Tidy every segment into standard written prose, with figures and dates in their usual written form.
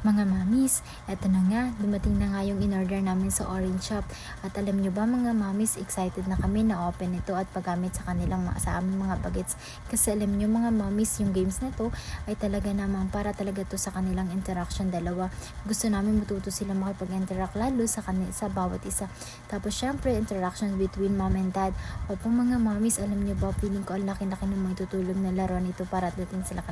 Mga mamis, eto na nga, dumating na nga yung in-order namin sa Orange Shop. At alam nyo ba mga mamis, excited na kami na open ito at paggamit sa kanilang sa aming mga bagets. Kasi alam nyo mga mamis, yung games na to ay talaga namang para talaga to sa kanilang interaction dalawa. Gusto namin matuto sila makipag-interact lalo sa bawat isa. Tapos syempre, interaction between mom and dad. Opo mga mamis, alam nyo ba, feeling ko ang laki-laki ng may tutulong na laro nito para dating sila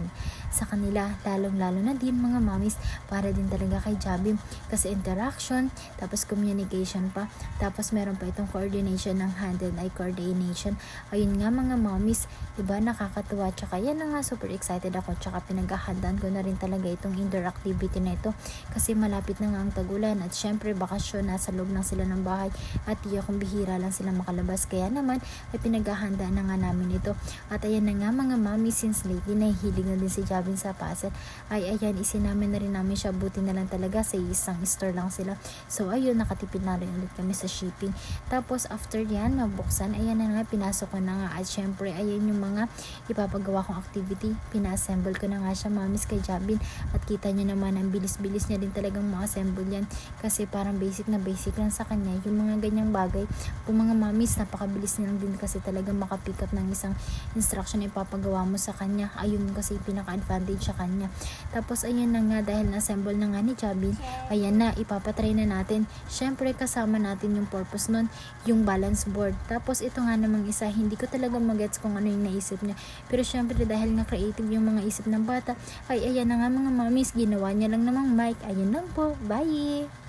sa kanila. Lalong-lalo na din mga mamis, para din talaga kay Jabim kasi interaction, tapos communication pa, tapos meron pa itong coordination ng hand and eye coordination. Ayun nga mga mommies, diba nakakatuwa, tsaka yan na nga, super excited ako, tsaka pinaghahandaan ko na rin talaga itong indoor activity na ito kasi malapit na nga ang tagulan at syempre bakasyon, nasa loob lang sila ng bahay at iya kung bihira lang sila makalabas, kaya naman ay pinaghahandaan na nga namin ito. At ayan na nga mga mommies, since lately nahihilig na din si Jabin sa puzzle, ay ayan, isinamin na rin namin siya, buti na lang talaga sa isang store lang sila. So ayun, nakatipid na rin ulit kami sa shipping. Tapos after yan, mabuksan, ayan na nga, pinasok ko na nga at syempre ayan yung mga ipapagawa kong activity, pina-assemble ko na nga siya mamis kay Jabin at kita nyo naman ang bilis-bilis niya din talagang ma-assemble yan kasi parang basic lang sa kanya yung mga ganyang bagay. Kung mga mamis, napakabilis nilang din kasi talagang makapick up ng isang instruction na ipapagawa mo sa kanya. Ayun kasi pinaka-advantage sa kanya. Tapos ayan na nga, dahil na-assemble na nga ni Jabin, ayan na, ipapatry na natin. Syempre kasama natin yung purpose nun, yung balance board. Tapos ito nga namang isa, hindi ko talaga magets kung ano yung naisip niya. Pero syempre dahil nga creative yung mga isip ng bata, ay ayan na nga mga mamis, ginawa niya lang namang mic. Ayun lang po, bye!